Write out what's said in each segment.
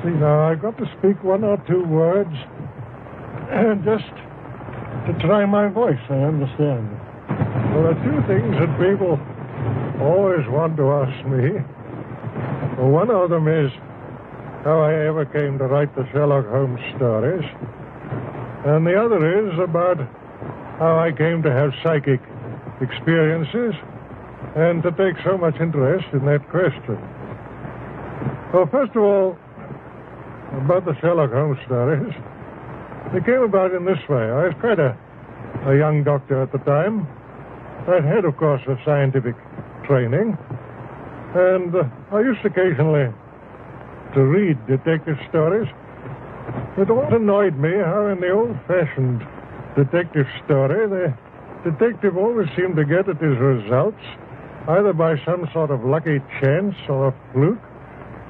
See, now, I've got to speak one or two words, just to try my voice, I understand. There are two things that people always want to ask me. One of them is how I ever came to write the Sherlock Holmes stories, and the other is about how I came to have psychic experiences and to take so much interest in that question. Well, first of all, about the Sherlock Holmes stories, they came about in this way. I was quite a young doctor at the time. I'd had, of course, a scientific training, and I used occasionally to read detective stories. It always annoyed me how in the old-fashioned detective story, the detective always seemed to get at his results either by some sort of lucky chance or a fluke,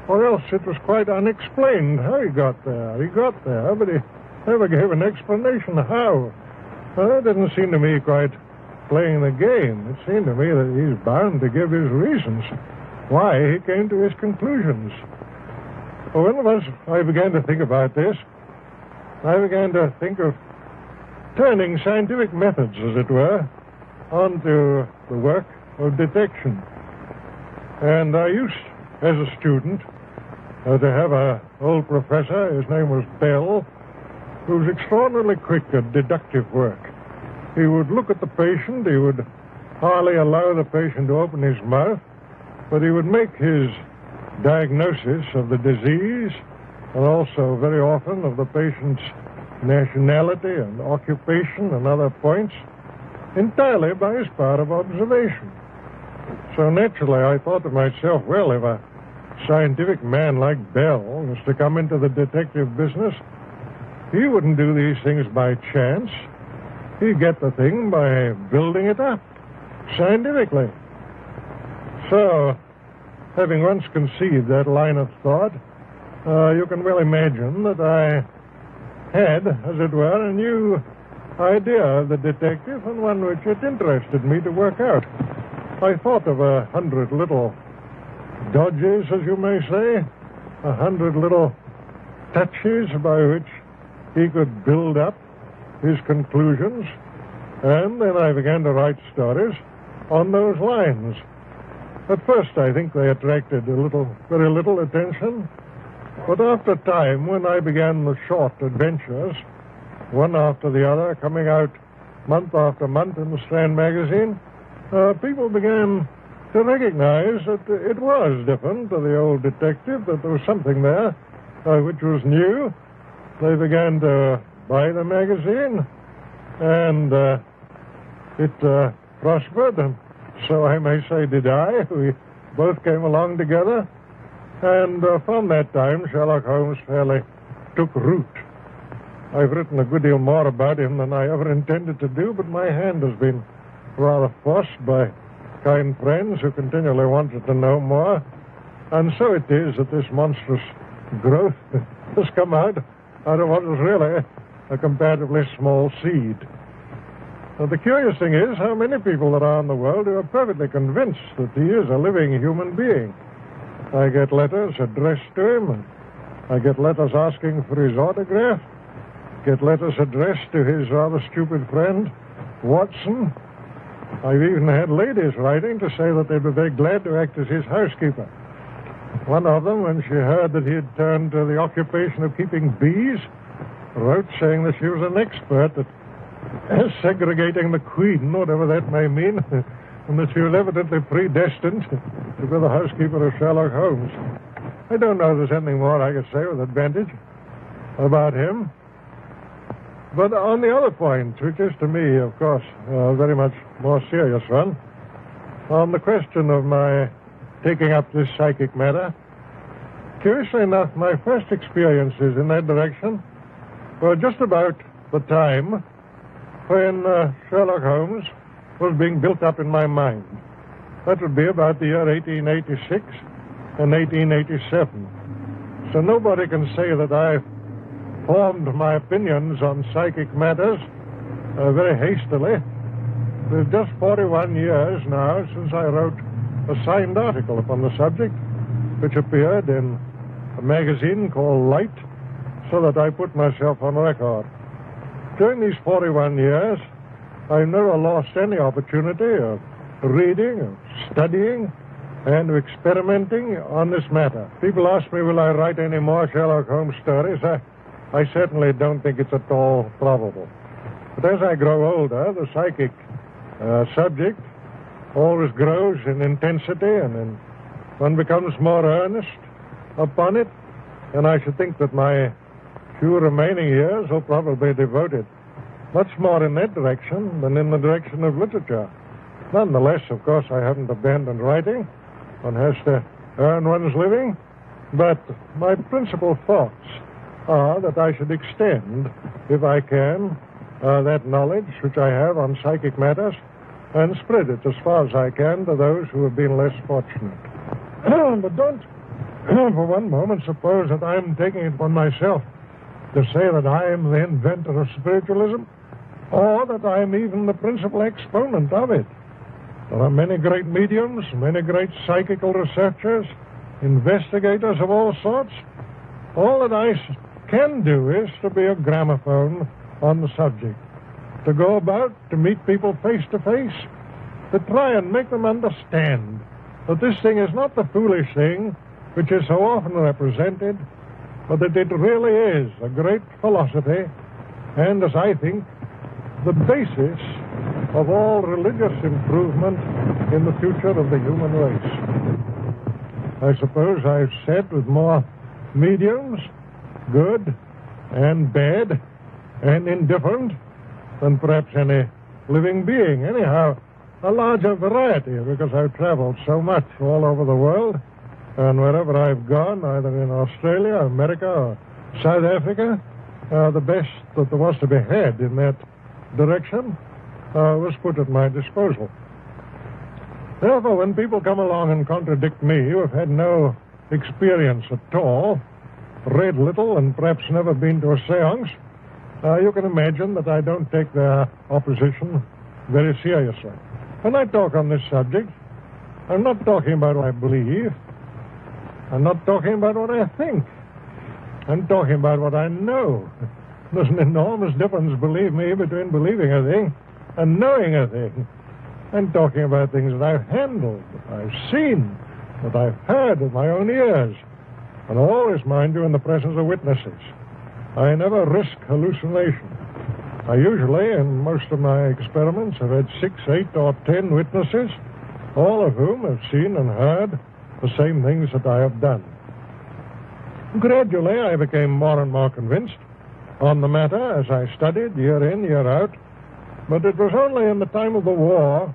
or else it was quite unexplained how he got there. He got there, but he never gave an explanation how. Well, that didn't seem to me quite playing the game. It seemed to me that he's bound to give his reasons why he came to his conclusions. Well, once I began to think about this, I began to think of turning scientific methods, as it were, onto the work of detection. And I used, as a student, to have an old professor. His name was Doyle, who was extraordinarily quick at deductive work. He would look at the patient. He would hardly allow the patient to open his mouth, but he would make his diagnosis of the disease and also very often of the patient's nationality and occupation and other points entirely by his power of observation. So naturally I thought to myself, well, if a scientific man like Bell was to come into the detective business, he wouldn't do these things by chance. He'd get the thing by building it up scientifically. So, having once conceived that line of thought, you can well imagine that I had, as it were, a new idea of the detective, and one which it interested me to work out. I thought of 100 little dodges, as you may say, 100 little touches by which he could build up his conclusions, and then I began to write stories on those lines. At first, I think they attracted very little attention, but after time, when I began the short adventures, one after the other, coming out month after month in the Strand magazine, people began to recognize that it was different to the old detective, that there was something there which was new. They began to buy the magazine, and it prospered, and so I may say did I. We both came along together, and from that time, Sherlock Holmes fairly took root. I've written a good deal more about him than I ever intended to do, but my hand has been rather forced by kind friends who continually wanted to know more, and so it is that this monstrous growth has come out of what was really a comparatively small seed. Now, the curious thing is how many people there are in the world who are perfectly convinced that he is a living human being. I get letters addressed to him, and I get letters asking for his autograph, get letters addressed to his rather stupid friend, Watson. I've even had ladies writing to say that they'd be very glad to act as his housekeeper. One of them, when she heard that he had turned to the occupation of keeping bees, wrote saying that she was an expert at segregating the queen, whatever that may mean, and that she was evidently predestined to be the housekeeper of Sherlock Holmes. I don't know if there's anything more I could say with advantage about him. But on the other point, which is to me, of course, a very much more serious one, on the question of my taking up this psychic matter, curiously enough, my first experiences in that direction were just about the time when Sherlock Holmes was being built up in my mind. That would be about the year 1886 and 1887. So nobody can say that I formed my opinions on psychic matters very hastily. It's just 41 years now since I wrote a signed article upon the subject, which appeared in a magazine called Light, so that I put myself on record. During these 41 years, I've never lost any opportunity of reading, of studying, and of experimenting on this matter. People ask me, will I write any more Sherlock Holmes stories? I certainly don't think it's at all probable. But as I grow older, the psychic subject always grows in intensity, and one becomes more earnest upon it, and I should think that my few remaining years will probably be devoted much more in that direction than in the direction of literature. Nonetheless, of course, I haven't abandoned writing. One has to earn one's living, but my principal thoughts are that I should extend, if I can, that knowledge which I have on psychic matters and spread it as far as I can to those who have been less fortunate. But don't for one moment suppose that I'm taking it upon myself to say that I am the inventor of spiritualism, or that I'm even the principal exponent of it. There are many great mediums, many great psychical researchers, investigators of all sorts. All that I can do is to be a gramophone on the subject, to go about, to meet people face to face, to try and make them understand that this thing is not the foolish thing which is so often represented, but that it really is a great philosophy, and, as I think, the basis of all religious improvement in the future of the human race. I suppose I've said with more mediums, good and bad and indifferent, than perhaps any living being. Anyhow, a larger variety, because I've traveled so much all over the world, and wherever I've gone, either in Australia, America, or South Africa, the best that there was to be had in that direction was put at my disposal. Therefore, when people come along and contradict me, who have had no experience at all, read little, and perhaps never been to a seance, you can imagine that I don't take their opposition very seriously. When I talk on this subject, I'm not talking about what I believe. I'm not talking about what I think. I'm talking about what I know. There's an enormous difference, believe me, between believing a thing and knowing a thing. I'm talking about things that I've handled, that I've seen, that I've heard with my own ears. And always, mind you, in the presence of witnesses. I never risk hallucination. I usually, in most of my experiments, have had 6, 8, or 10 witnesses, all of whom have seen and heard the same things that I have done. Gradually, I became more and more convinced on the matter as I studied year in, year out. But it was only in the time of the war,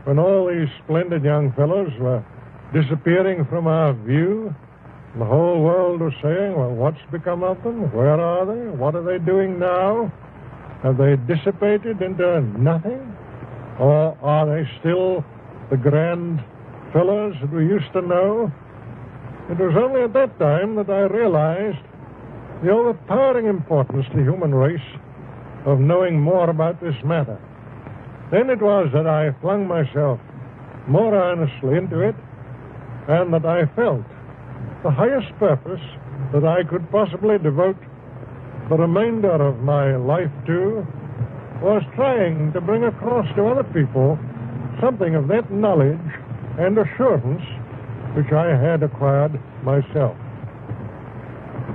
when all these splendid young fellows were disappearing from our view, and the whole world was saying, well, what's become of them? Where are they? What are they doing now? Have they dissipated into nothing? Or are they still the grand fellows that we used to know? It was only at that time that I realized the overpowering importance to the human race of knowing more about this matter. Then it was that I flung myself more earnestly into it, and that I felt the highest purpose that I could possibly devote the remainder of my life to was trying to bring across to other people something of that knowledge and assurance which I had acquired myself.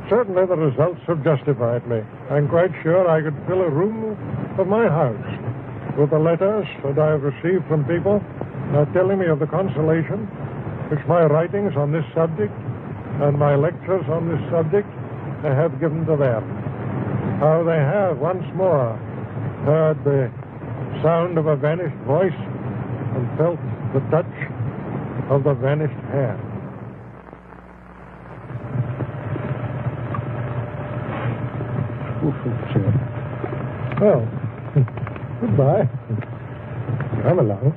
Certainly the results have justified me. I'm quite sure I could fill a room of my house with the letters that I've received from people telling me of the consolation which my writings on this subject and my lectures on this subject have given to them. How they have once more heard the sound of a vanished voice and felt the touch of the vanished hand. Well, goodbye. Come along.